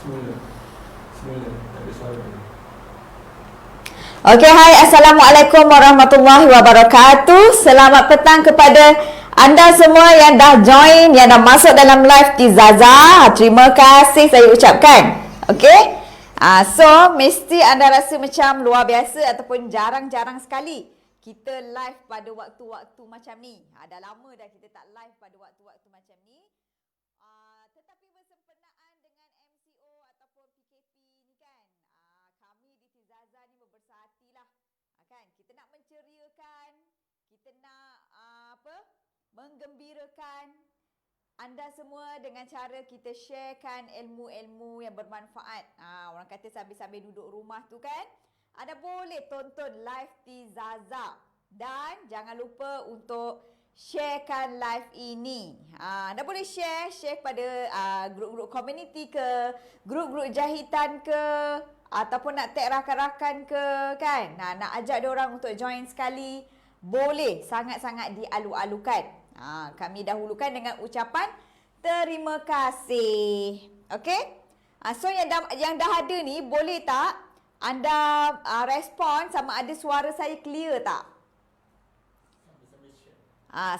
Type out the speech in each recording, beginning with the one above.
Semula. Tak ada suara. Okey, hai, Assalamualaikum warahmatullahi wabarakatuh. Selamat petang kepada anda semua yang dah join, yang dah masuk dalam live di Zaza. Terima kasih saya ucapkan. Okey. So, mesti anda rasa macam luar biasa ataupun jarang-jarang sekali kita live pada waktu-waktu macam ni. Dah lama dah kita tak live pada waktu-waktu macam ni. Tetapi bersempena dengan MCO ataupun PKP ni kan, kami di Zaza ni bersahatilah. Kan, kita nak menceriakan, kita nak menggembirakan anda semua dengan cara kita sharekan ilmu-ilmu yang bermanfaat. Orang kata sambil-sambil duduk rumah tu kan, anda boleh tonton live di Zaza. Dan jangan lupa untuk sharekan live ini. Anda boleh share pada grup-grup community ke, grup-grup jahitan ke, ataupun nak tag rakan-rakan ke kan. Nak ajak dia orang untuk join sekali, boleh, sangat-sangat dialu-alukan. Kami dahulukan dengan ucapan terima kasih. Okey? So yang dah ada ni, boleh tak anda respon sama ada suara saya clear tak?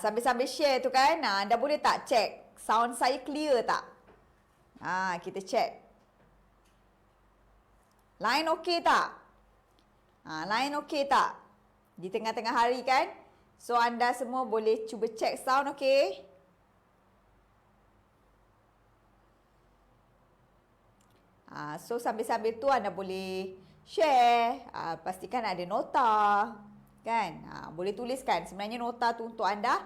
Sambil-sambil share tu kan. Anda boleh tak check sound saya clear tak? Kita check. Line okey tak? Line okey tak? Di tengah-tengah hari kan? So anda semua boleh cuba check sound okey? So sambil-sambil tu anda boleh share, pastikan ada nota kan. Boleh tuliskan, sebenarnya nota tu untuk anda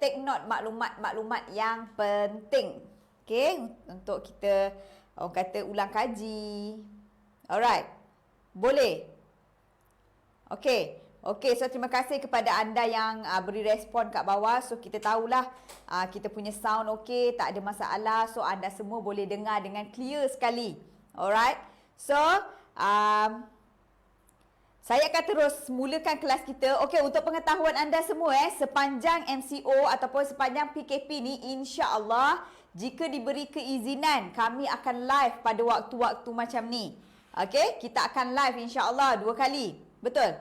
take note maklumat-maklumat yang penting. Okey, untuk kita orang kata ulang kaji. Alright. Boleh. Okey. So terima kasih kepada anda yang beri respon kat bawah. So kita tahulah kita punya sound okey, tak ada masalah. So anda semua boleh dengar dengan clear sekali. Alright. So saya akan terus mulakan kelas kita. Okey, untuk pengetahuan anda semua sepanjang MCO ataupun sepanjang PKP ni, insya-Allah jika diberi keizinan kami akan live pada waktu-waktu macam ni. Okey, kita akan live insya-Allah 2 kali. Betul?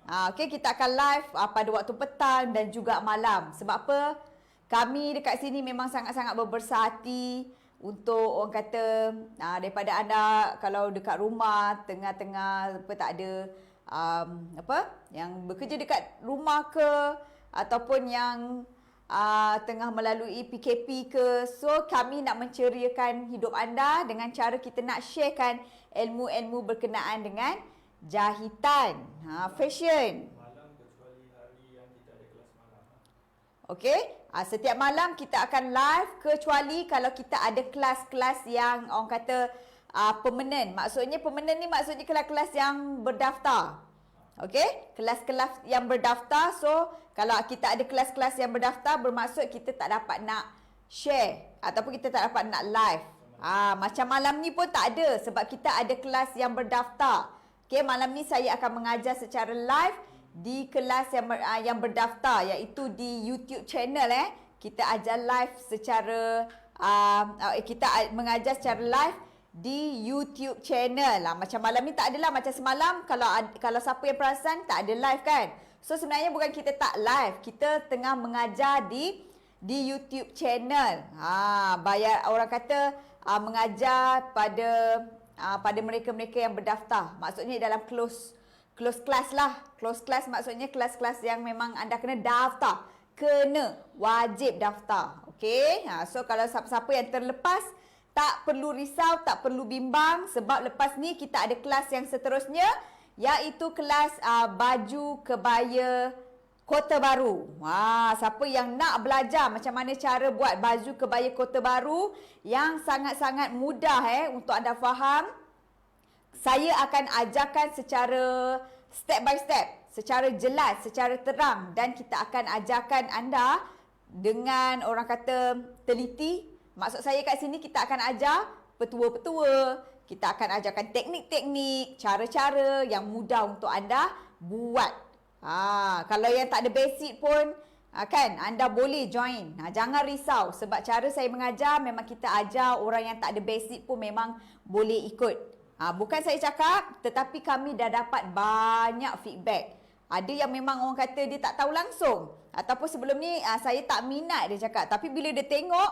Okey, kita akan live pada waktu petang dan juga malam. Sebab apa? Kami dekat sini memang sangat-sangat bersahati untuk orang kata daripada anda kalau dekat rumah tengah-tengah tak ada yang bekerja dekat rumah ke, ataupun yang tengah melalui PKP ke. So kami nak menceriakan hidup anda dengan cara kita nak sharekan ilmu-ilmu berkenaan dengan jahitan, fashion. Malam kecuali hari yang kita ada kelas malam. Okey, setiap malam kita akan live kecuali kalau kita ada kelas-kelas yang orang kata permanent. Maksudnya permanent ni maksudnya kelas-kelas yang berdaftar. Okey, kelas-kelas yang berdaftar. So kalau kita ada kelas-kelas yang berdaftar, bermaksud kita tak dapat nak share ataupun kita tak dapat nak live. Macam malam ni pun tak ada sebab kita ada kelas yang berdaftar. Okay, malam ni saya akan mengajar secara live di kelas yang berdaftar, iaitu di YouTube channel. Kita ajar live secara kita mengajar secara live di YouTube channel. Macam malam ni tak adalah, macam semalam kalau siapa yang perasan tak ada live kan. So sebenarnya bukan kita tak live, kita tengah mengajar di YouTube channel. Bayar, orang kata mengajar pada mereka-mereka yang berdaftar. Maksudnya dalam close class lah. Close class maksudnya kelas-kelas yang memang anda kena daftar. Kena wajib daftar. Okey. So kalau siapa-siapa yang terlepas, tak perlu risau, tak perlu bimbang sebab lepas ni kita ada kelas yang seterusnya, iaitu kelas baju kebaya Kota Baru. Siapa yang nak belajar macam mana cara buat baju kebaya Kota Baru yang sangat-sangat mudah untuk anda faham, saya akan ajarkan secara step by step, secara jelas, secara terang, dan kita akan ajarkan anda dengan orang kata teliti. Maksud saya kat sini kita akan ajar petua-petua, kita akan ajarkan teknik-teknik, cara-cara yang mudah untuk anda buat. Kalau yang tak ada basic pun, Kan, anda boleh join. Jangan risau sebab cara saya mengajar memang kita ajar orang yang tak ada basic pun memang boleh ikut. Bukan saya cakap, tetapi kami dah dapat banyak feedback. Ada yang memang orang kata dia tak tahu langsung. Ataupun sebelum ni saya tak minat dia cakap. Tapi bila dia tengok,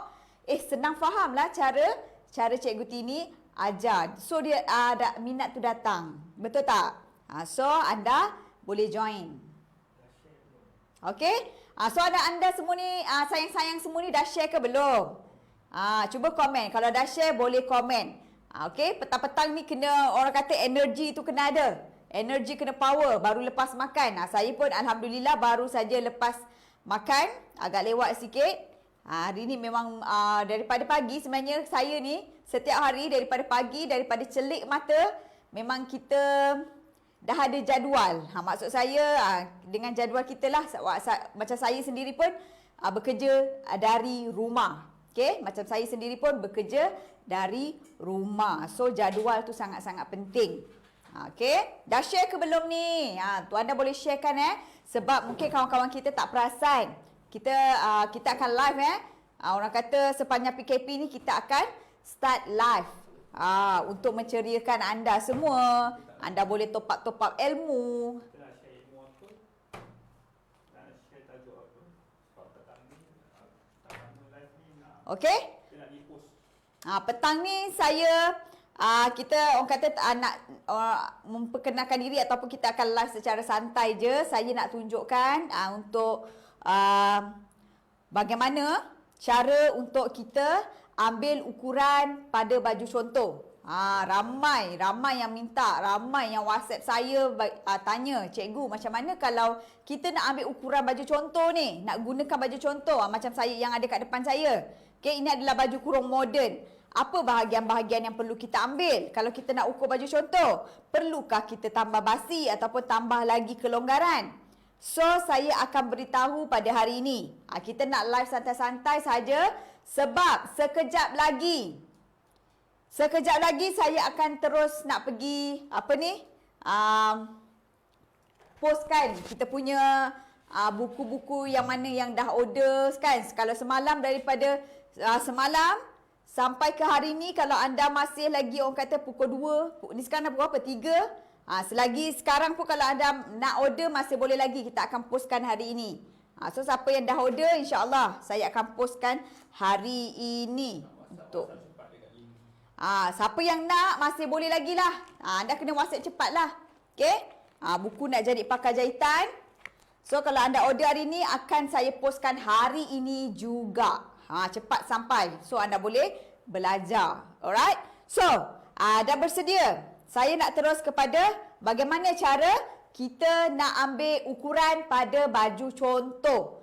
senang faham lah cara Cikgu Tini ajar. So dia minat tu datang. Betul tak? So anda boleh join. Okey? So anda semua ni sayang-sayang semua ni dah share ke belum? Cuba komen. Kalau dah share boleh komen. Okey, petang-petang ni kena orang kata energi tu kena ada. Energi kena power baru lepas makan. Saya pun alhamdulillah baru saja lepas makan, agak lewat sikit. Hari ni memang daripada pagi sebenarnya saya ni setiap hari daripada pagi, daripada celik mata memang kita dah ada jadual. Maksud saya dengan jadual kita lah, macam saya sendiri pun bekerja dari rumah. Okay? Macam saya sendiri pun bekerja dari rumah. So jadual tu sangat-sangat penting. Okay? Dah share ke belum ni? Tu anda boleh sharekan sebab mungkin kawan-kawan kita tak perasan. Kita akan live orang kata sepanjang PKP ni kita akan start live untuk menceriakan anda semua. Anda boleh top up ilmu. Kita nak share ilmu apa? Nak share tajuk apa? Sebab petang ni live ni Okey? kita nak di-post. Petang ni saya kita orang kata nak memperkenalkan diri ataupun kita akan live secara santai je. Saya nak tunjukkan untuk bagaimana cara untuk kita ambil ukuran pada baju contoh. Ramai yang minta, ramai yang WhatsApp saya tanya, cikgu macam mana kalau kita nak ambil ukuran baju contoh ni, nak gunakan baju contoh macam saya yang ada kat depan saya. Okay, ini adalah baju kurung moden. Apa bahagian-bahagian yang perlu kita ambil kalau kita nak ukur baju contoh? Perlukah kita tambah basi ataupun tambah lagi kelonggaran? So, saya akan beritahu pada hari ini. Kita nak live santai-santai saja sebab sekejap lagi saya akan terus nak pergi postkan kita punya buku-buku yang mana yang dah order kan. Kalau semalam daripada semalam sampai ke hari ni, kalau anda masih lagi orang kata pukul 2, ni sekarang dah pukul apa? 3. Selagi sekarang pun kalau anda nak order masih boleh lagi, kita akan postkan hari ini. So siapa yang dah order, insya-Allah saya akan postkan hari ini. Untuk siapa yang nak masih boleh lagi lah. Anda kena WhatsApp cepat lah. Okay? Buku nak jadi pakar jahitan. So kalau anda order hari ini akan saya postkan hari ini juga. Cepat sampai. So anda boleh belajar. Alright? So, dah bersedia? Saya nak terus kepada bagaimana cara kita nak ambil ukuran pada baju contoh.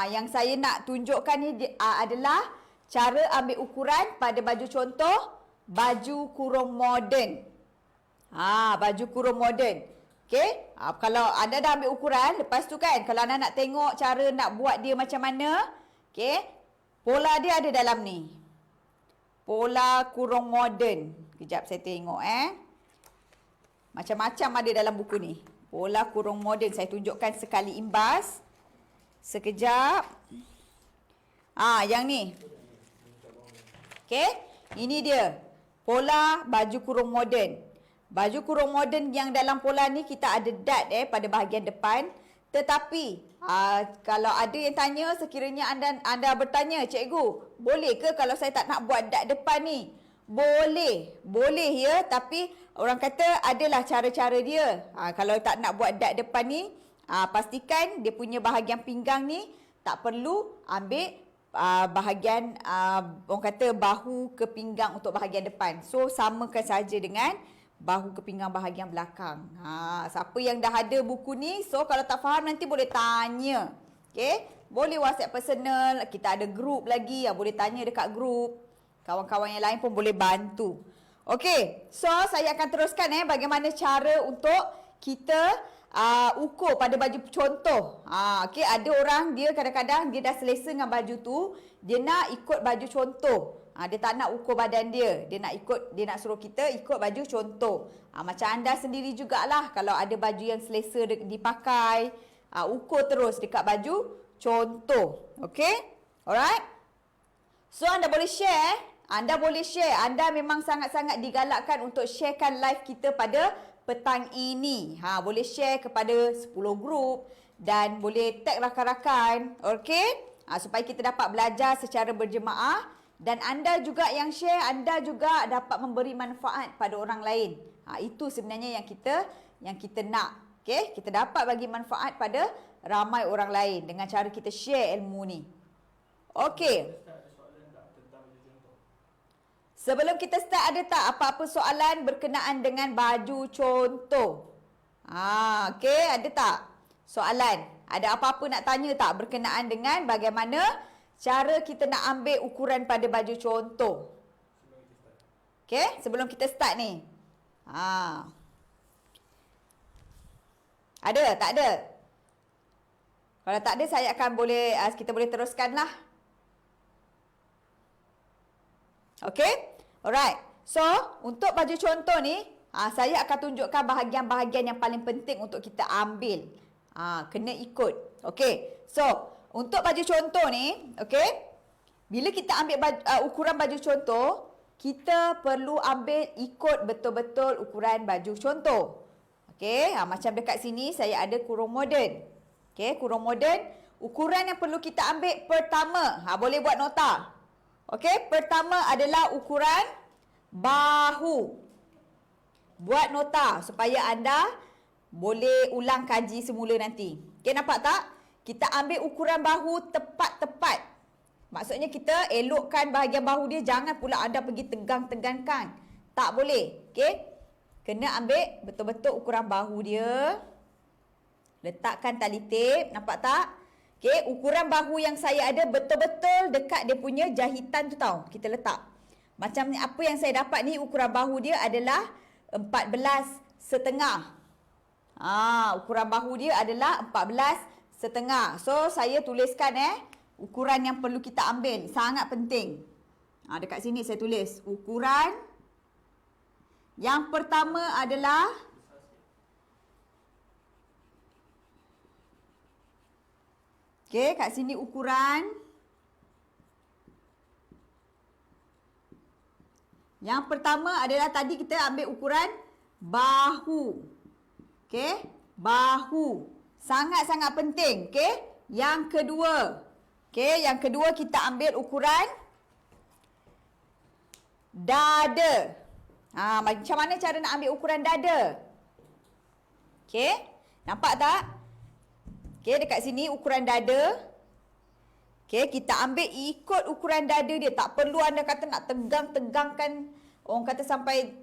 Yang saya nak tunjukkan ni adalah cara ambil ukuran pada baju contoh baju kurung moden. Baju kurung moden. Okey? Kalau anda dah ambil ukuran, lepas tu kan kalau anda nak tengok cara nak buat dia macam mana, okey? Pola dia ada dalam ni. Pola kurung moden. Kejap saya tengok Macam-macam ada dalam buku ni. Pola kurung moden. Saya tunjukkan sekali imbas. Sekejap. Yang ni. Okey. Ini dia. Pola baju kurung moden. Baju kurung moden yang dalam pola ni kita ada dad pada bahagian depan. Tetapi kalau ada yang tanya, sekiranya anda bertanya, cikgu, boleh ke kalau saya tak nak buat dad depan ni? Boleh ya, tapi orang kata adalah cara-cara dia. Kalau tak nak buat dad depan ni, pastikan dia punya bahagian pinggang ni tak perlu ambil bahagian orang kata bahu ke pinggang untuk bahagian depan. So samakan saja dengan bahu ke pinggang bahagian belakang. Siapa yang dah ada buku ni, so kalau tak faham nanti boleh tanya. Okey, boleh WhatsApp personal, kita ada group lagi yang boleh tanya dekat group. Kawan-kawan yang lain pun boleh bantu. Okey, so saya akan teruskan bagaimana cara untuk kita ukur pada baju contoh. Okey, ada orang dia kadang-kadang dia dah selesa dengan baju tu, dia nak ikut baju contoh. Dia tak nak ukur badan dia. Dia nak suruh kita ikut baju contoh. Macam anda sendiri jugalah kalau ada baju yang selesa dipakai, ukur terus dekat baju contoh. Okey? Alright? So anda boleh share. Anda boleh share. Anda memang sangat-sangat digalakkan untuk sharekan live kita pada petang ini. Boleh share kepada 10 grup dan boleh tag rakan-rakan. Okey? Supaya kita dapat belajar secara berjemaah. Dan anda juga yang share, anda juga dapat memberi manfaat pada orang lain. Itu sebenarnya yang kita nak. Okey, kita dapat bagi manfaat pada ramai orang lain dengan cara kita share ilmu ni. Okey. Sebelum kita start, ada tak apa-apa soalan berkenaan dengan baju contoh? Okey, ada tak soalan? Ada apa-apa nak tanya tak berkenaan dengan bagaimana cara kita nak ambil ukuran pada baju contoh? Okey, sebelum kita start ni. Ada? Tak ada? Kalau tak ada, saya akan kita boleh teruskanlah. Okey? Alright. So, untuk baju contoh ni, saya akan tunjukkan bahagian-bahagian yang paling penting untuk kita ambil. Kena ikut. Okey. So, untuk baju contoh ni, okey, bila kita ambil ukuran baju contoh, kita perlu ambil ikut betul-betul ukuran baju contoh. Okey, macam dekat sini saya ada kurung moden. Okey, kurung moden, ukuran yang perlu kita ambil pertama, boleh buat nota. Okey, pertama adalah ukuran bahu. Buat nota supaya anda boleh ulang kaji semula nanti. Okey, nampak tak? Kita ambil ukuran bahu tepat-tepat. Maksudnya kita elokkan bahagian bahu dia. Jangan pula anda pergi tegang-tegangkan. Tak boleh. Okey? Kena ambil betul-betul ukuran bahu dia. Letakkan tali tip. Nampak tak? Okey, ukuran bahu yang saya ada betul-betul dekat dia punya jahitan tu tau. Kita letak. Macam ni, apa yang saya dapat ni, ukuran bahu dia adalah 14,5. Ukuran bahu dia adalah 14,5. So, saya tuliskan ukuran yang perlu kita ambil. Sangat penting. Dekat sini saya tulis. Ukuran yang pertama adalah okey, kat sini ukuran yang pertama adalah tadi kita ambil ukuran bahu. Okey, bahu. Sangat-sangat penting. Okey, yang kedua. Okey, yang kedua kita ambil ukuran dada. Macam mana cara nak ambil ukuran dada? Okey, nampak tak? Okey, dekat sini ukuran dada. Okey, kita ambil ikut ukuran dada dia. Tak perlu anda kata nak tegang-tegangkan. Orang kata sampai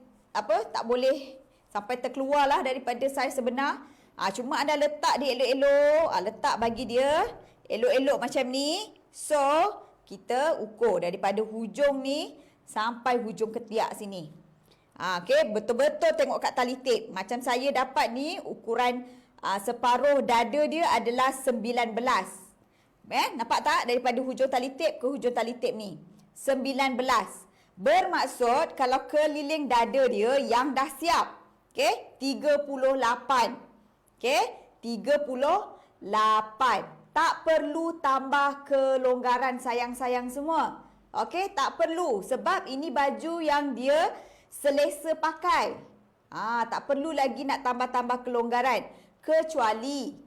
tak boleh sampai terkeluarlah daripada saiz sebenar. Cuma anda letak dia elok-elok. Letak bagi dia elok-elok macam ni. So, kita ukur daripada hujung ni sampai hujung ketiak sini. Okey, betul-betul tengok kat tali tip. Macam saya dapat ni ukuran separuh dada dia adalah 19. Nampak tak? Daripada hujung tali tip ke hujung tali tip ni. 19. Bermaksud kalau keliling dada dia yang dah siap. Okey, 38. Okey, 38. Tak perlu tambah kelonggaran sayang-sayang semua. Okey, tak perlu. Sebab ini baju yang dia selesa pakai. Tak perlu lagi nak tambah-tambah kelonggaran. Kecuali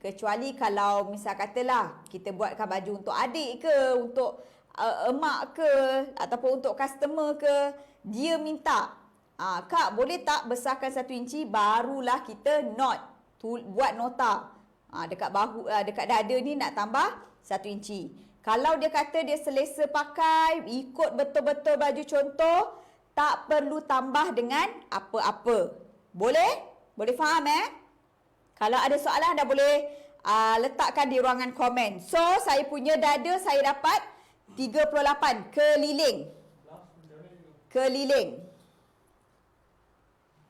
kalau misal katalah kita buatkan baju untuk adik ke, untuk emak ke, ataupun untuk customer ke, dia minta, Kak boleh tak besarkan 1 inci, barulah kita buat nota. Dekat bahu, dekat dada ni nak tambah 1 inci. Kalau dia kata dia selesa pakai, ikut betul-betul baju contoh, tak perlu tambah dengan apa-apa. Boleh? Boleh faham Kalau ada soalan anda boleh letakkan di ruangan komen. So, saya punya dada saya dapat 38 keliling. Keliling.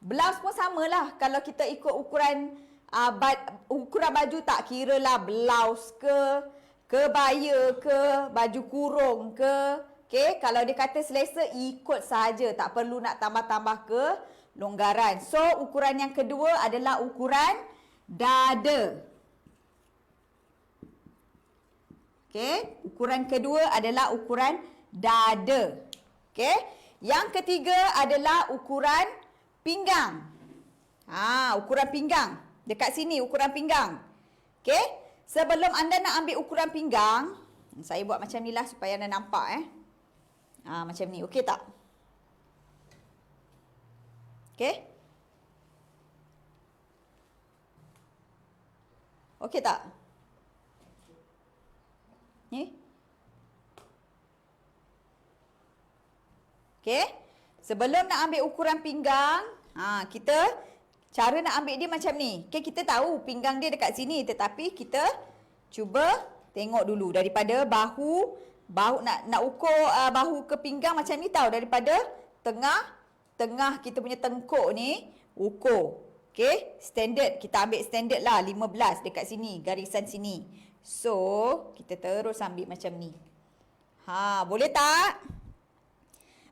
Blouse pun samalah. Kalau kita ikut ukuran baju, tak kira lah blouse ke, kebaya ke, baju kurung ke. Okey, kalau dia kata selesa, ikut saja. Tak perlu nak tambah-tambah ke longgaran. So, ukuran yang kedua adalah ukuran dada. Okey, ukuran kedua adalah ukuran dada. Okey, yang ketiga adalah ukuran pinggang. Ukuran pinggang. Dekat sini ukuran pinggang. Okey, sebelum anda nak ambil ukuran pinggang, saya buat macam ni lah supaya anda nampak macam ni. Okey tak? Okey? Okey tak? Ni? Okey? Sebelum nak ambil ukuran pinggang, kita cara nak ambil dia macam ni. Okey, kita tahu pinggang dia dekat sini, tetapi kita cuba tengok dulu daripada bahu nak ukur bahu ke pinggang macam ni, tahu daripada tengah kita punya tengkuk ni ukur. Okey, standard kita ambil standard lah 15 dekat sini, garisan sini. So, kita terus ambil macam ni. Boleh tak?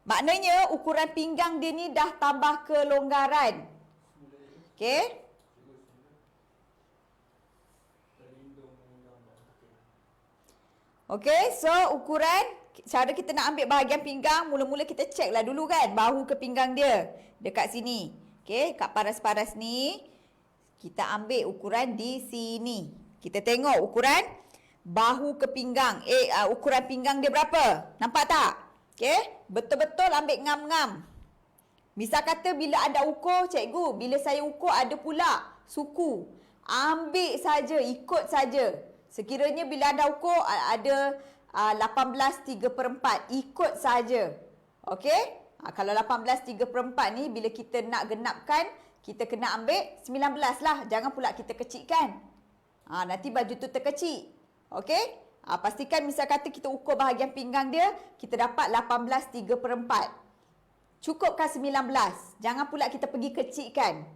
Maknanya ukuran pinggang dia ni dah tambah kelonggaran. Okey? Okey, so ukuran, cara kita nak ambil bahagian pinggang, mula-mula kita check lah dulu kan, bahu ke pinggang dia dekat sini. Okey, kat paras-paras ni, kita ambil ukuran di sini. Kita tengok ukuran bahu ke pinggang. Ukuran pinggang dia berapa? Nampak tak? Okey, betul-betul ambil ngam-ngam. Misal kata bila anda ukur, cikgu, bila saya ukur ada pula suku. Ambil saja, ikut saja. Sekiranya bila anda ukur ada 18/3/4, ikut saja. Okey? Kalau 18/3/4 ni bila kita nak genapkan, kita kena ambil 19 lah. Jangan pula kita kecilkan. Nanti baju tu terkecil. Okey? Pastikan misal kata kita ukur bahagian pinggang dia, kita dapat 18/3/4. Cukupkan 19. Jangan pula kita pergi kecilkan.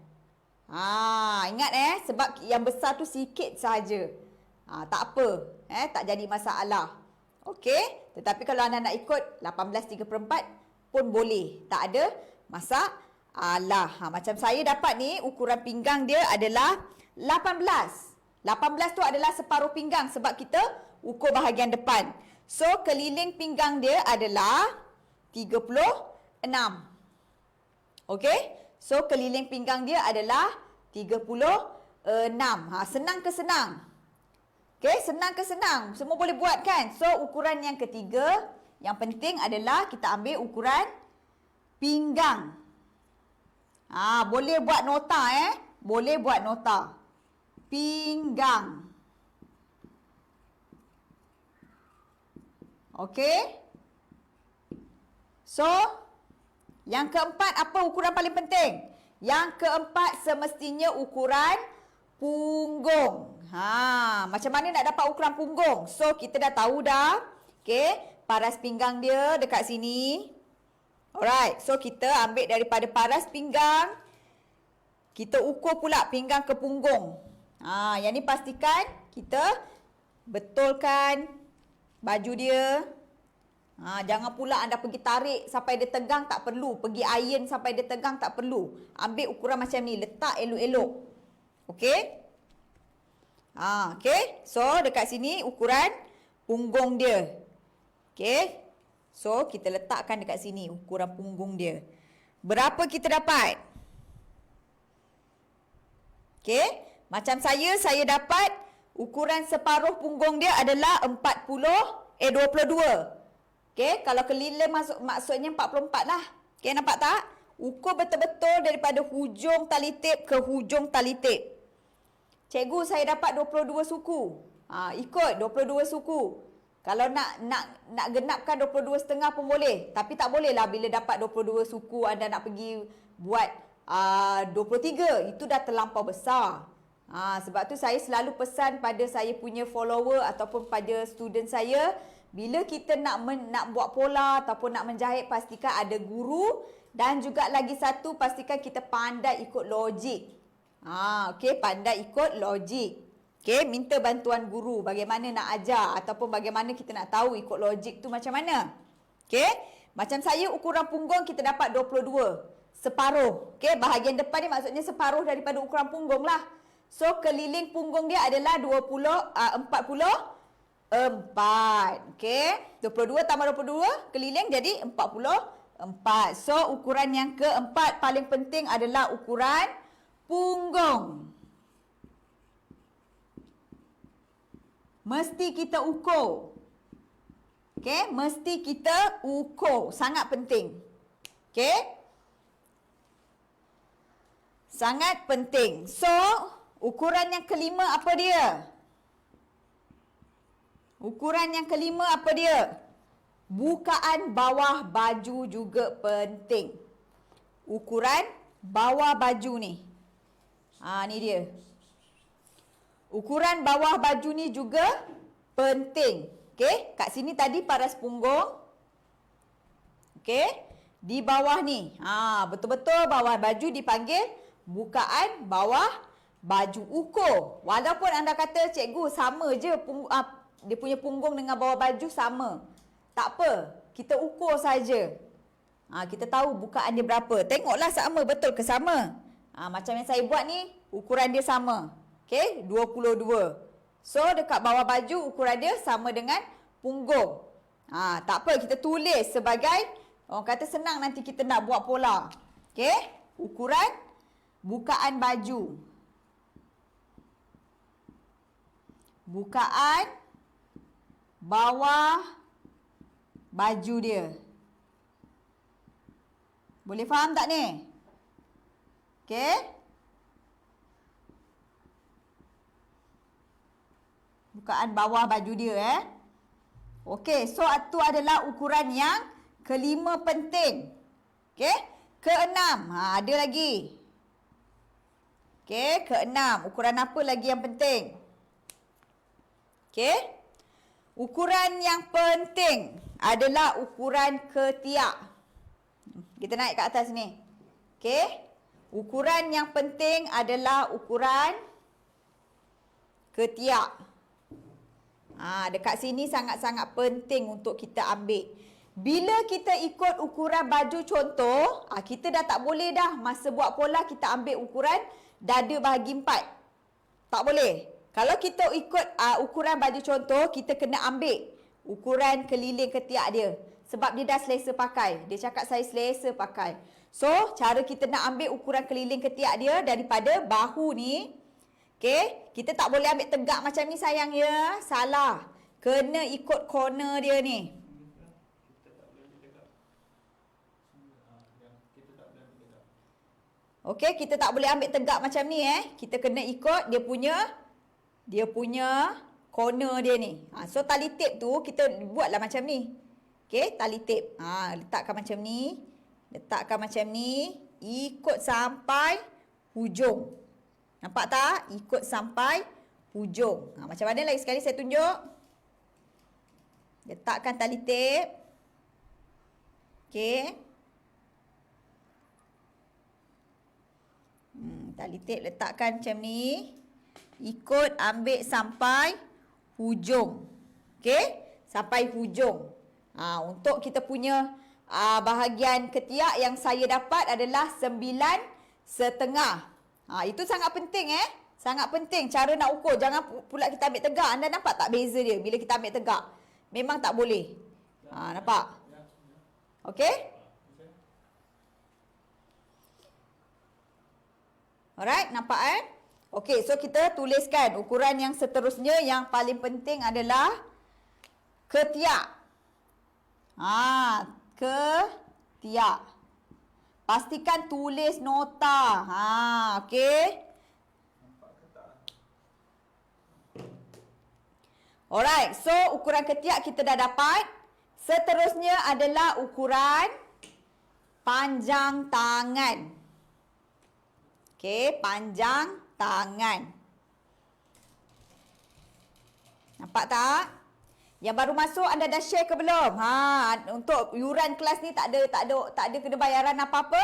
Ingat sebab yang besar tu sikit saja. Tak apa. Tak jadi masalah. Okey? Tetapi kalau anda nak ikut 18/3/4 pun boleh. Tak ada masalah. Macam saya dapat ni, ukuran pinggang dia adalah 18. 18 tu adalah separuh pinggang sebab kita ukur bahagian depan. So, keliling pinggang dia adalah 36. Okey? So, keliling pinggang dia adalah 36. Senang ke senang? Okey, senang ke senang? Semua boleh buat kan? So, ukuran yang ketiga, yang penting adalah kita ambil ukuran pinggang. Boleh buat nota Boleh buat nota. Pinggang. Okey? So, yang keempat, apa ukuran paling penting? Yang keempat semestinya ukuran punggung. Macam mana nak dapat ukuran punggung? So, kita dah tahu dah. Okey, paras pinggang dia dekat sini. Alright, so kita ambil daripada paras pinggang. Kita ukur pula pinggang ke punggung. Yang ni pastikan kita betulkan baju dia. Jangan pula anda pergi tarik sampai dia tegang, tak perlu. Pergi iron sampai dia tegang, tak perlu. Ambil ukuran macam ni, letak elok-elok. Okey? Okey. So, dekat sini ukuran punggung dia. Okey? So, kita letakkan dekat sini ukuran punggung dia. Berapa kita dapat? Okey? Macam saya dapat ukuran separuh punggung dia adalah 22. Okey, kalau keliling maksudnya 44 lah. Okey, nampak tak? Ukur betul-betul daripada hujung tali tip ke hujung tali tip. Cikgu, saya dapat 22 suku. Ikut 22 suku. Kalau nak genapkan 22,5 pun boleh. Tapi tak boleh lah bila dapat 22 suku anda nak pergi buat 23. Itu dah terlampau besar. Sebab tu saya selalu pesan pada saya punya follower ataupun pada student saya, bila kita nak buat pola ataupun nak menjahit, pastikan ada guru dan juga lagi satu, pastikan kita pandai ikut logik. Okey, pandai ikut logik. Okey, minta bantuan guru bagaimana nak ajar ataupun bagaimana kita nak tahu ikut logik tu macam mana. Okey, macam saya ukuran punggung kita dapat 22. Separuh. Okey, bahagian depan ni maksudnya separuh daripada ukuran punggung lah. So, keliling punggung dia adalah 40 4. Okey. 22 tambah 22 keliling jadi 44. So ukuran yang keempat paling penting adalah ukuran punggung. Mesti kita ukur. Okey, mesti kita ukur. Sangat penting. Okey? Sangat penting. So, ukuran yang kelima apa dia? Ukuran yang kelima apa dia? Bukaan bawah baju juga penting. Ukuran bawah baju ni. Ni dia. Ukuran bawah baju ni juga penting. Okey, kat sini tadi paras punggung. Okey, di bawah ni. Betul-betul bawah baju dipanggil bukaan bawah baju. Ukur. Walaupun anda kata cikgu sama je dia punya punggung dengan bawah baju sama. Tak apa, kita ukur saja. Kita tahu bukaan dia berapa. Tengoklah sama betul ke sama. Macam yang saya buat ni, ukuran dia sama. Okey, 22. So dekat bawah baju ukuran dia sama dengan punggung. Tak apa, kita tulis sebagai orang kata senang nanti kita nak buat pola. Okey, ukuran bukaan baju. Bukaan bawah baju dia. Boleh faham tak ni? Okey. Bukaan bawah baju dia Okey, so itu adalah ukuran yang kelima penting. Okey, keenam. Ada lagi. Okey, keenam. Ukuran apa lagi yang penting? Okey. Ukuran yang penting adalah ukuran ketiak. Kita naik ke atas ni. Okey. Ukuran yang penting adalah ukuran ketiak. Dekat sini sangat-sangat penting untuk kita ambil. Bila kita ikut ukuran baju contoh, kita dah tak boleh dah masa buat pola kita ambil ukuran dada bahagi 4. Tak boleh. Kalau kita ikut ukuran baju contoh, kita kena ambil ukuran keliling ketiak dia. Sebab dia dah selesa pakai. Dia cakap saya selesa pakai. So, cara kita nak ambil ukuran keliling ketiak dia daripada bahu ni. Okey, kita tak boleh ambil tegak macam ni sayang ya. Salah. Kena ikut corner dia ni. Okey, kita tak boleh ambil tegak macam ni Kita kena ikut dia punya corner dia ni. So tali tip tu kita buatlah macam ni. Okey, tali tip. Letakkan macam ni. Letakkan macam ni. Ikut sampai hujung. Nampak tak? Ikut sampai hujung. Macam mana lagi sekali saya tunjuk. Letakkan tali tip. Okey. Tali tip letakkan macam ni. Ikut ambil sampai hujung. Okey? Sampai hujung. Untuk kita punya bahagian ketiak yang saya dapat adalah 9,5. Itu sangat penting Sangat penting cara nak ukur. Jangan pula kita ambil tegak. Anda nampak tak beza dia bila kita ambil tegak? Memang tak boleh. Nampak? Okey? Alright, nampak Okey, so kita tuliskan ukuran yang seterusnya yang paling penting adalah ketiak. Ketiak. Pastikan tulis nota. Okey. Alright, so ukuran ketiak kita dah dapat. Seterusnya adalah ukuran panjang tangan. Okey, panjang tangan. Nampak tak? Yang baru masuk anda dah share ke belum? Untuk yuran kelas ni tak ada kena bayaran apa-apa.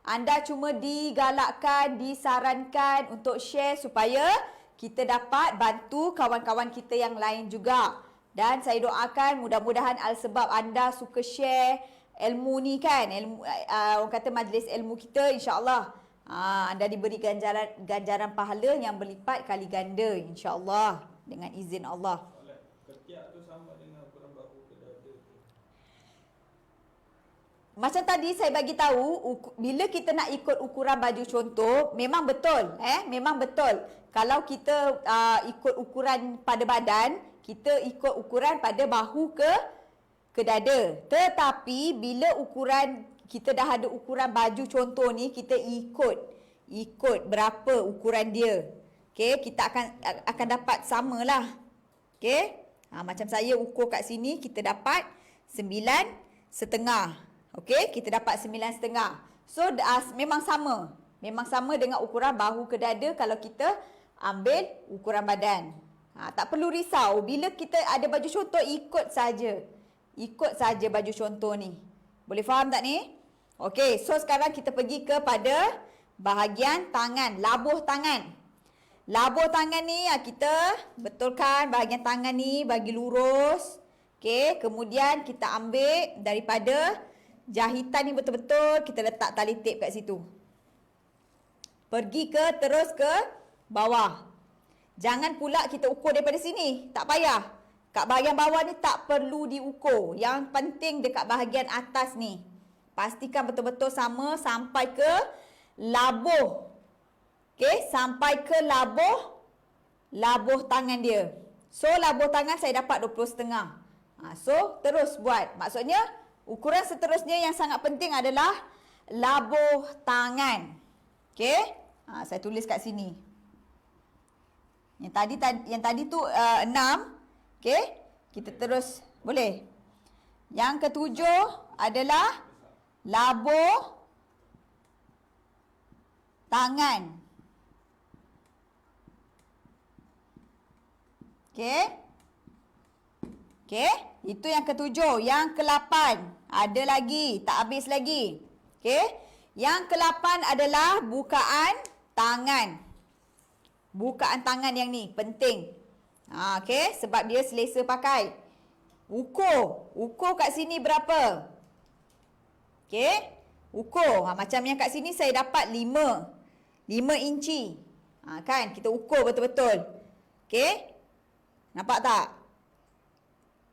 Anda cuma digalakkan, disarankan untuk share supaya kita dapat bantu kawan-kawan kita yang lain juga. Dan saya doakan mudah-mudahan sebab anda suka share ilmu ni kan. Orang kata majlis ilmu kita, insya-Allah anda diberi ganjaran pahala yang berlipat kali ganda, insya-Allah dengan izin Allah. Ketiak tu Macam tadi saya bagi tahu, bila kita nak ikut ukuran baju contoh, memang betul. Memang betul. Kalau kita ikut ukuran pada badan, kita ikut ukuran pada bahu ke dada. Tetapi bila ukuran, kita dah ada ukuran baju contoh ni, kita ikut berapa ukuran dia. Okey, kita akan dapat samalah. Okey. Macam saya ukur kat sini, kita dapat 9,5. Okey, kita dapat 9,5. So, memang sama. Memang sama dengan ukuran bahu ke dada kalau kita ambil ukuran badan. Tak perlu risau. Bila kita ada baju contoh, ikut saja. Ikut saja baju contoh ni. Boleh faham tak ni? Okey, so sekarang kita pergi kepada bahagian tangan. Labuh tangan. Labuh tangan ni, kita betulkan bahagian tangan ni bagi lurus. Okey, kemudian kita ambil daripada jahitan ni betul-betul, kita letak tali tip kat situ. Pergi terus ke bawah. Jangan pula kita ukur daripada sini. Tak payah. Kat bahagian bawah ni tak perlu diukur. Yang penting dekat bahagian atas ni. Pastikan betul-betul sama sampai ke labuh. Okey, sampai ke labuh tangan dia. So, labuh tangan saya dapat 20,5. So, terus buat. Maksudnya, ukuran seterusnya yang sangat penting adalah labuh tangan. Okey? Saya tulis kat sini. Yang tadi tu 6. Okey? Kita terus boleh. Yang ketujuh adalah labuh tangan. Okey? Okey? Itu yang ketujuh. Yang ke-8. Ada lagi. Tak habis lagi. Okey? Yang ke-8 adalah bukaan tangan. Bukaan tangan yang ni. Penting. Okey? Sebab dia selesa pakai. Ukur. Ukur kat sini berapa? Okey? Ukur. Macam yang kat sini saya dapat 5 inci. Kan? Kita ukur betul-betul. Okey? Nampak tak?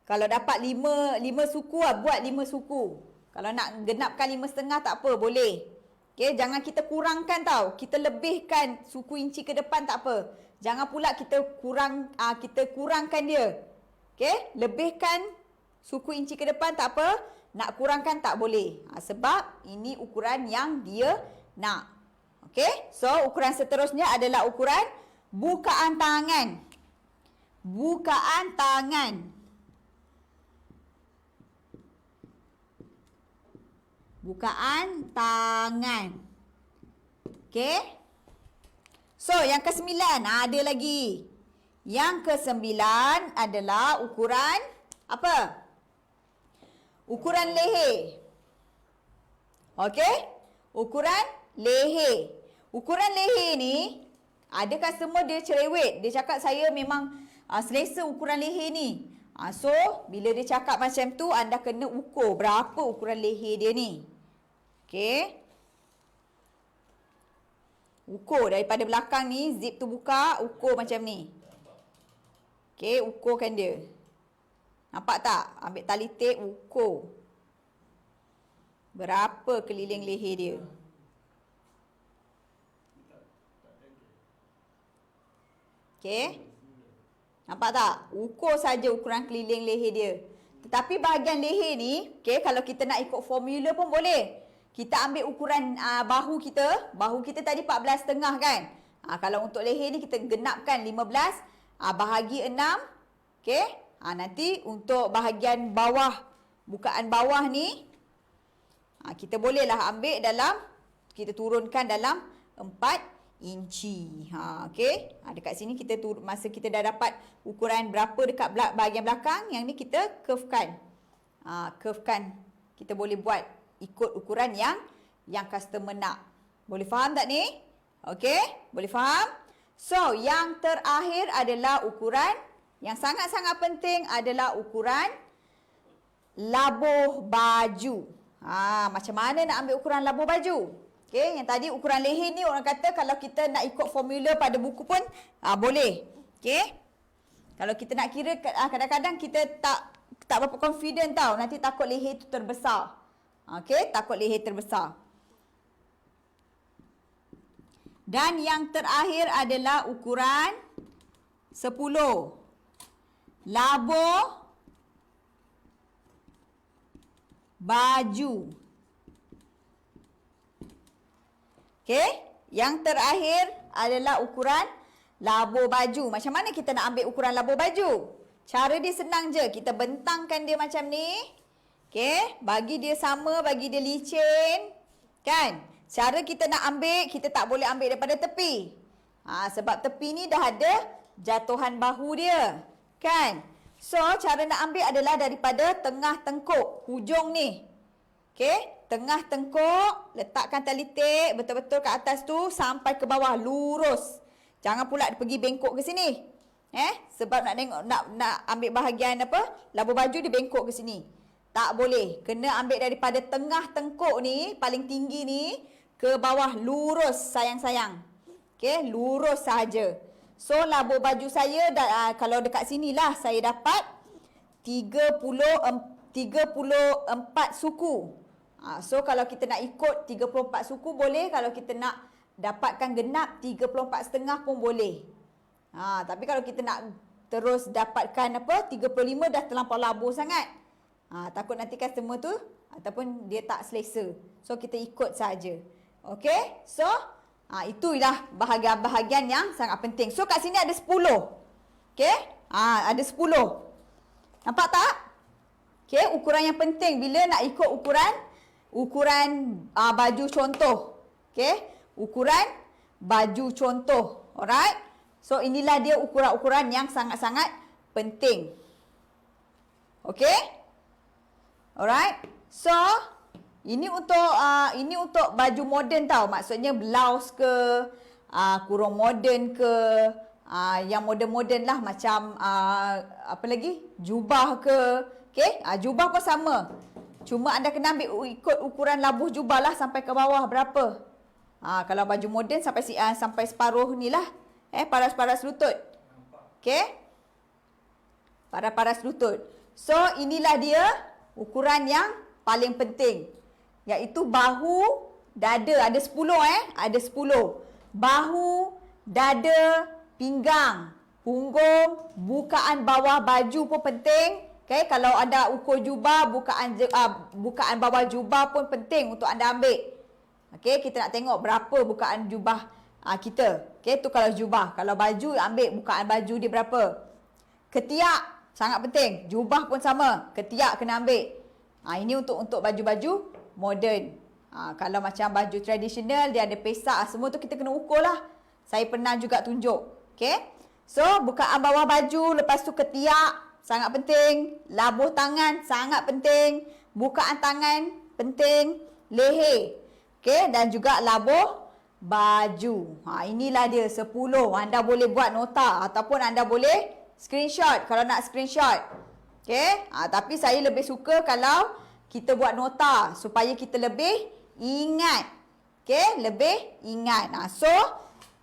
Kalau dapat 5 suku, buat 5 suku. Kalau nak genapkan 5,5 tak apa, boleh. Okey, jangan kita kurangkan tau. Kita lebihkan suku inci ke depan tak apa. Jangan pula kita kurangkan dia. Okey, lebihkan suku inci ke depan tak apa. Nak kurangkan tak boleh. Sebab ini ukuran yang dia nak. Okey, so ukuran seterusnya adalah ukuran bukaan tangan. Bukaan tangan. Bukaan tangan. Okey. So, yang ke-9 ada lagi. Yang ke-9 adalah ukuran apa? Ukuran leher. Okey? Ukuran leher. Ukuran leher ni, ada customer dia cerewet. Dia cakap saya memang selesa ukuran leher ni. So, bila dia cakap macam tu, anda kena ukur berapa ukuran leher dia ni. Okey. Ukur daripada belakang ni, zip tu buka, ukur macam ni. Okey, ukurkan dia. Nampak tak? Ambil tali tip, ukur. Berapa keliling leher dia? Okey. Nampak tak? Ukur saja ukuran keliling leher dia. Tetapi bahagian leher ni, okey, kalau kita nak ikut formula pun boleh. Kita ambil ukuran bahu kita. Bahu kita tadi 14,5 kan? Kalau untuk leher ni kita genapkan 15 bahagi 6. Okey? Nanti untuk bahagian bawah, bukaan bawah ni, kita bolehlah ambil dalam, kita turunkan dalam 4 inci. Okey? Dekat sini kita masa kita dah dapat ukuran berapa dekat bahagian belakang, yang ni kita curvekan. Curvekan. Kita boleh buat ikut ukuran yang customer nak. Boleh faham tak ni? Okey? Boleh faham? So, yang terakhir adalah ukuran yang sangat-sangat penting adalah ukuran labuh baju. Macam mana nak ambil ukuran labuh baju? Okey, yang tadi ukuran leher ni orang kata kalau kita nak ikut formula pada buku pun boleh. Okey? Kalau kita nak kira, kadang-kadang kita tak berapa confident tau. Nanti takut leher tu terbesar. Okey, takut leher terbesar. Dan yang terakhir adalah ukuran 10. Labuh baju. Okey, yang terakhir adalah ukuran labuh baju. Macam mana kita nak ambil ukuran labuh baju? Cara dia senang je. Kita bentangkan dia macam ni. Okey, bagi dia sama, bagi dia licin. Kan? Cara kita nak ambil, kita tak boleh ambil daripada tepi. Sebab tepi ni dah ada jatuhan bahu dia. Kan? So, cara nak ambil adalah daripada tengah tengkuk. Hujung ni. Okey? Tengah tengkuk, letakkan tali tape betul-betul ke atas tu sampai ke bawah. Lurus. Jangan pula pergi bengkok ke sini. Sebab nak tengok, nak ambil bahagian apa? Labuh baju dia bengkok ke sini. Tak boleh. Kena ambil daripada tengah tengkuk ni, paling tinggi ni, ke bawah. Lurus sayang-sayang. Okey, lurus saja. So, labuh baju saya, kalau dekat sinilah saya dapat 34 suku. So, kalau kita nak ikut 34 suku boleh. Kalau kita nak dapatkan genap 34,5 pun boleh. Tapi kalau kita nak terus dapatkan 35 dah terlampau labuh sangat. Takut nanti customer tu ataupun dia tak selesa. So, kita ikut saja. Okey? So, itulah bahagian-bahagian yang sangat penting. So, kat sini ada 10. Okey? Ada 10. Nampak tak? Okey, ukuran yang penting bila nak ikut ukuran baju contoh. Okey? Ukuran baju contoh. Alright? So, inilah dia ukuran-ukuran yang sangat-sangat penting. Okey? Alright? So, ini untuk baju moden tau. Maksudnya blouse ke, kurung moden ke, yang moden-moden lah macam apa lagi? Jubah ke. Okey? Jubah pun sama. Cuma anda kena ambil ikut ukuran labuh jubah lah sampai ke bawah berapa. Kalau baju moden sampai separuh ni lah. Paras-paras lutut. Okey? Paras-paras lutut. So, inilah dia ukuran yang paling penting. Iaitu bahu, dada. Ada 10 Ada 10. Bahu, dada, pinggang, punggung, bukaan bawah baju pun penting. Okay, kalau anda ukur jubah, bukaan bawah jubah pun penting untuk anda ambil. Okay, kita nak tengok berapa bukaan jubah kita. Okay, tu kalau jubah. Kalau baju, ambil bukaan baju dia berapa. Ketiak, sangat penting. Jubah pun sama. Ketiak kena ambil. Ini untuk baju-baju moden. Kalau macam baju tradisional, dia ada pesak, semua tu kita kena ukur lah. Saya pernah juga tunjuk. Okay. So, bukaan bawah baju, lepas tu ketiak, sangat penting. Labuh tangan, sangat penting. Bukaan tangan, penting. Leher. Okay. Dan juga labuh baju. Inilah dia 10. Anda boleh buat nota ataupun anda boleh screenshot kalau nak screenshot. Okay. Tapi saya lebih suka kalau kita buat nota supaya kita lebih ingat. Okay. Lebih ingat. So,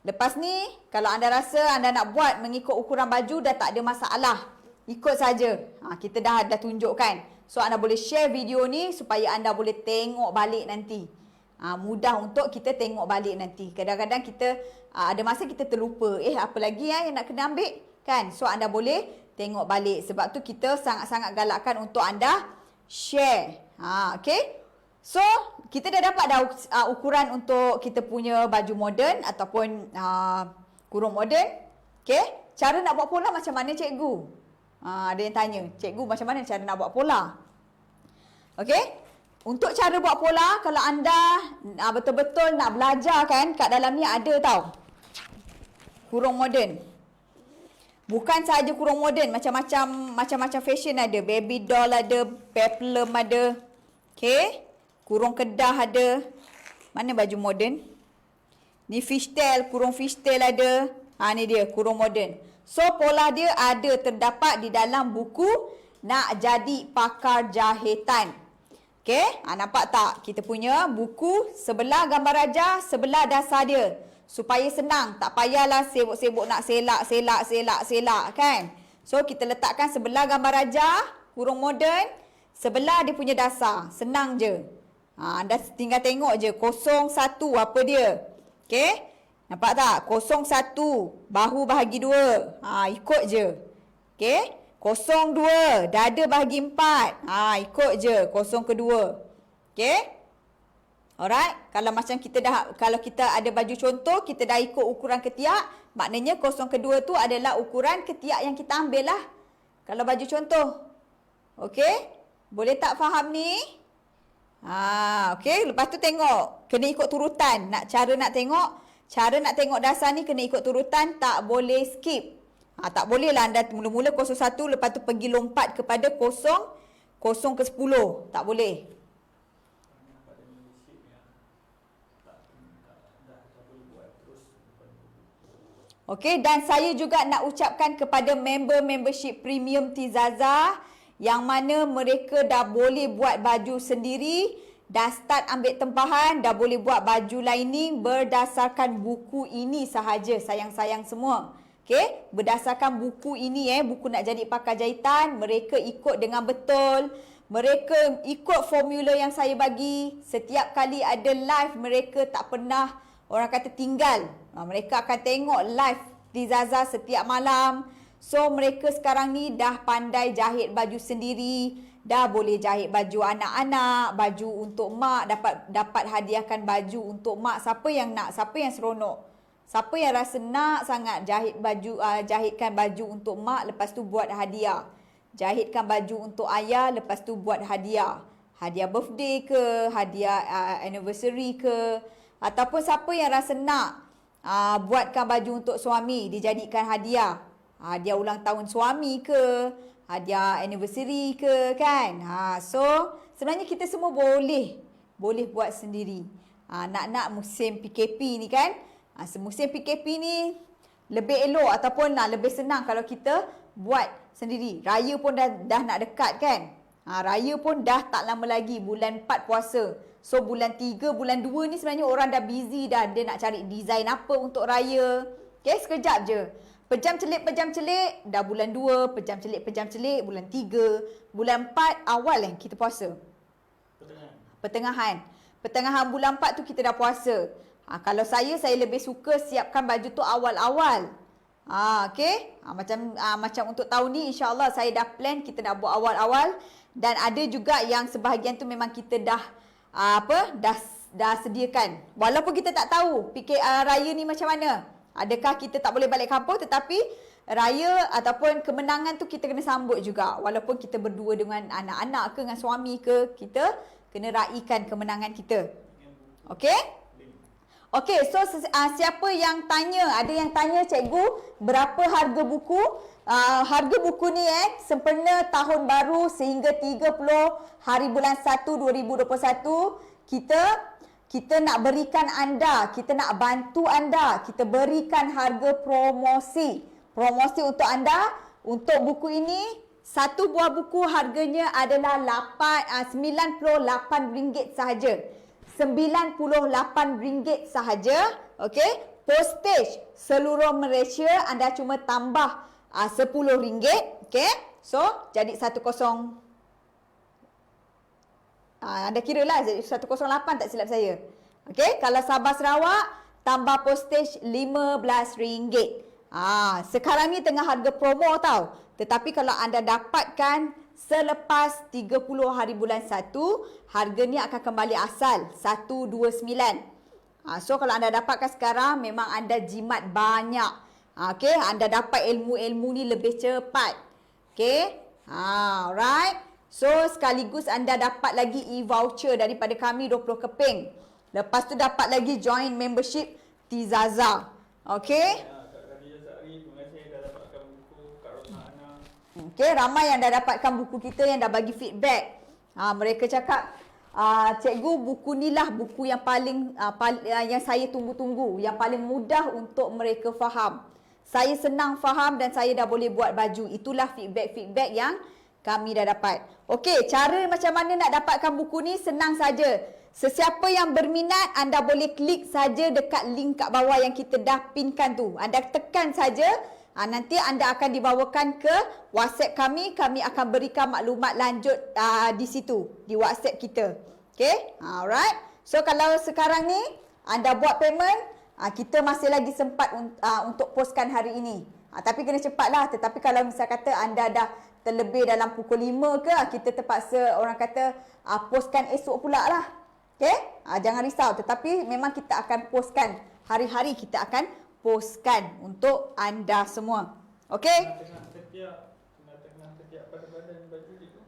lepas ni kalau anda rasa anda nak buat mengikut ukuran baju dah tak ada masalah. Ikut saja. Kita dah tunjukkan. So, anda boleh share video ni supaya anda boleh tengok balik nanti. Mudah untuk kita tengok balik nanti. Kadang-kadang kita ada masa kita terlupa. Apa lagi yang nak kena ambil? Kan? So, anda boleh tengok balik. Sebab tu kita sangat-sangat galakkan untuk anda share. Okay? So, kita dah dapat dah ukuran untuk kita punya baju moden ataupun kurung moden. Okay? Cara nak buat pola macam mana, cikgu? Ada yang tanya, cikgu macam mana cara nak buat pola? Okay? Untuk cara buat pola, kalau anda betul-betul nak belajar kan, kat dalam ni ada tau. Kurung moden. Bukan sahaja kurung moden, macam-macam fashion ada. Baby doll ada, peplum ada. Okay? Kurung kedah ada. Mana baju moden? Ni fishtail, kurung fishtail ada. Ni dia, kurung moden. So, pola dia ada terdapat di dalam buku Nak Jadi Pakar Jahitan. Okay, nampak tak? Kita punya buku sebelah gambar raja, sebelah dasar dia. Supaya senang, tak payahlah sibuk-sibuk nak selak kan. So, kita letakkan sebelah gambar raja, kurung moden, sebelah dia punya dasar. Senang je. Anda tinggal tengok je 01 apa dia. Okey? Nampak tak? 01 bahu bahagi 2. Ikut je. Okey? 02 dada bahagi 4. Ikut je 0 kedua. Okey? Alright? Kalau kita ada baju contoh, kita dah ikut ukuran ketiak, maknanya 0 kedua tu adalah ukuran ketiak yang kita ambil lah. Kalau baju contoh. Okey? Boleh tak faham ni? Okey, lepas tu tengok, kena ikut turutan. Cara nak tengok dasar ni kena ikut turutan, tak boleh skip. Tak boleh lah anda mula-mula 01, lepas tu pergi lompat kepada 0 ke 10. Tak boleh. Okey, dan saya juga nak ucapkan kepada membership premium Tizaza yang mana mereka dah boleh buat baju sendiri, dah start ambil tempahan, dah boleh buat baju lining berdasarkan buku ini sahaja, sayang-sayang semua. Okey, berdasarkan buku ini buku nak jadi pakar jahitan, mereka ikut dengan betul. Mereka ikut formula yang saya bagi. Setiap kali ada live, mereka tak pernah orang kata tinggal. Mereka akan tengok live Tizaza setiap malam. So mereka sekarang ni dah pandai jahit baju sendiri, dah boleh jahit baju anak-anak, baju untuk mak, dapat hadiahkan baju untuk mak. Siapa yang nak, siapa yang seronok, siapa yang rasa nak sangat jahitkan baju untuk mak, lepas tu buat hadiah. Jahitkan baju untuk ayah, lepas tu buat hadiah. Hadiah birthday ke, hadiah anniversary ke, ataupun siapa yang rasa nak buatkan baju untuk suami, dijadikan hadiah. Hadiah ulang tahun suami ke, hadiah anniversary ke, kan? So sebenarnya kita semua boleh buat sendiri. Nak musim PKP ni kan, musim PKP ni lebih elok ataupun lebih senang kalau kita buat sendiri. Raya pun dah nak dekat kan. Raya pun dah tak lama lagi, bulan 4 puasa. So bulan 3, bulan 2 ni sebenarnya orang dah busy dah, dia nak cari design apa untuk raya. Okay, sekejap je. Pejam celik, dah bulan 2, pejam celik, bulan 3, bulan 4 awal kita puasa. Pertengahan bulan 4 tu kita dah puasa. Kalau saya lebih suka siapkan baju tu awal-awal. Okey. Macam untuk tahun ni insya-Allah saya dah plan kita nak buat awal-awal, dan ada juga yang sebahagian tu memang kita dah sediakan. Walaupun kita tak tahu raya ni macam mana. Adakah kita tak boleh balik kampung, tetapi raya ataupun kemenangan tu kita kena sambut juga. Walaupun kita berdua dengan anak-anak ke, dengan suami ke, kita kena raikan kemenangan kita. Okey? Okey, so siapa yang tanya, ada yang tanya, cikgu, berapa harga buku? Harga buku ni sempena tahun baru sehingga 30 hari bulan 1 2021, kita nak berikan anda, kita nak bantu anda, kita berikan harga promosi. Promosi untuk anda, untuk buku ini, satu buah buku harganya adalah RM98 sahaja. RM98 sahaja. Okey, postage seluruh Malaysia anda cuma tambah RM10. Okey, so jadi 10. Anda kira lah 108 tak silap saya. Okey, kalau Sabah Sarawak tambah postage RM15. Sekarang ni tengah harga promo tau. Tetapi kalau anda dapatkan selepas 30 hari bulan 1, harga ni akan kembali asal 129. So kalau anda dapatkan sekarang, memang anda jimat banyak. Okey, anda dapat ilmu-ilmu ni lebih cepat. Okey, alright. So sekaligus anda dapat lagi e-voucher daripada kami 20 keping. Lepas tu dapat lagi join membership Tizaza. Okey. Okey, ramai yang dah dapatkan buku kita, yang dah bagi feedback. Mereka cakap, cikgu, buku ni lah buku yang paling yang saya tunggu-tunggu, yang paling mudah untuk mereka faham. Saya senang faham dan saya dah boleh buat baju. Itulah feedback-feedback yang kami dah dapat. Okey, cara macam mana nak dapatkan buku ni senang saja. Sesiapa yang berminat, anda boleh klik saja dekat link kat bawah yang kita dah pinkan tu. Anda tekan saja, nanti anda akan dibawakan ke WhatsApp kami. Kami akan berikan maklumat lanjut di situ, di WhatsApp kita. Okay, alright. So kalau sekarang ni anda buat payment, kita masih lagi sempat untuk postkan hari ini. Tapi kena cepatlah. Tetapi kalau misal kata anda dah terlebih dalam pukul 5 ke, kita terpaksa orang kata postkan esok pula lah. Okay, jangan risau. Tetapi memang kita akan postkan. Hari-hari kita akan postkan untuk anda semua. Okay. Tengah-tengah ketiak pada badan baju itu.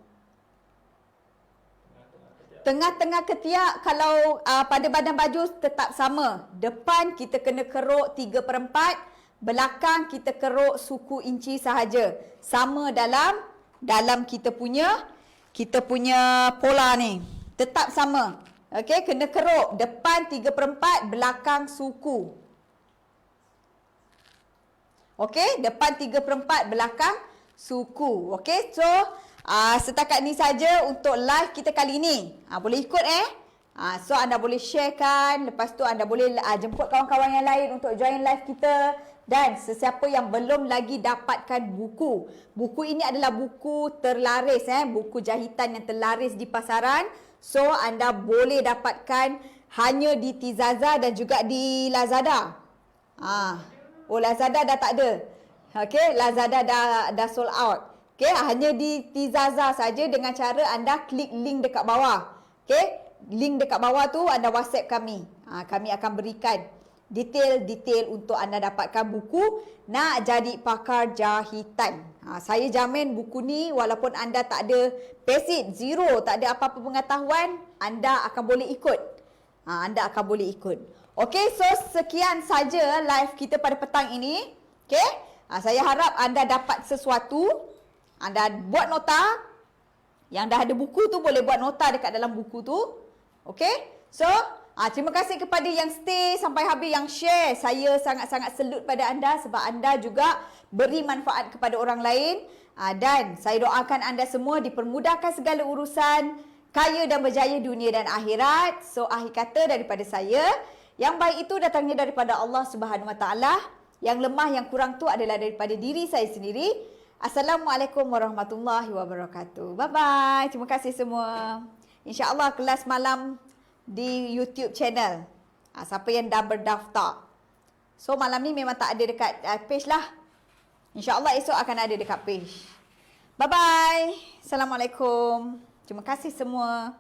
Tengah-tengah ketiak kalau pada badan baju tetap sama. Depan kita kena keruk 3/4, belakang kita keruk suku inci sahaja. Sama dalam kita punya pola ni. Tetap sama. Okey, kena keruk depan 3/4, belakang suku. Okey, depan 3/4, belakang suku. Okey, so setakat ni saja untuk live kita kali ini. Boleh ikut so anda boleh sharekan, lepas tu anda boleh jemput kawan-kawan yang lain untuk join live kita. Dan sesiapa yang belum lagi dapatkan buku. Buku ini adalah buku terlaris, buku jahitan yang terlaris di pasaran. So anda boleh dapatkan hanya di Tizaza dan juga di Lazada. Oh, Lazada dah tak ada. Okey, Lazada dah sold out. Okey, hanya di Tizaza saja dengan cara anda klik link dekat bawah. Okey, link dekat bawah tu anda WhatsApp kami. Kami akan berikan detail-detail untuk anda dapatkan buku Nak Jadi Pakar Jahitan. Saya jamin buku ni walaupun anda tak ada basic, zero, tak ada apa-apa pengetahuan, anda akan boleh ikut. Anda akan boleh ikut. Okey, so sekian saja live kita pada petang ini. Okey, saya harap anda dapat sesuatu. Anda buat nota. Yang dah ada buku tu boleh buat nota dekat dalam buku tu. Okey, so terima kasih kepada yang stay sampai habis, yang share. Saya sangat-sangat salute pada anda sebab anda juga beri manfaat kepada orang lain. Dan saya doakan anda semua dipermudahkan segala urusan, kaya dan berjaya dunia dan akhirat. So akhir kata daripada saya, yang baik itu datangnya daripada Allah Subhanahu Wa Taala. Yang lemah, yang kurang tu adalah daripada diri saya sendiri. Assalamualaikum warahmatullahi wabarakatuh. Bye-bye. Terima kasih semua. InsyaAllah kelas malam di YouTube channel. Siapa yang dah berdaftar. So malam ni memang tak ada dekat page lah. InsyaAllah esok akan ada dekat page. Bye-bye. Assalamualaikum. Terima kasih semua.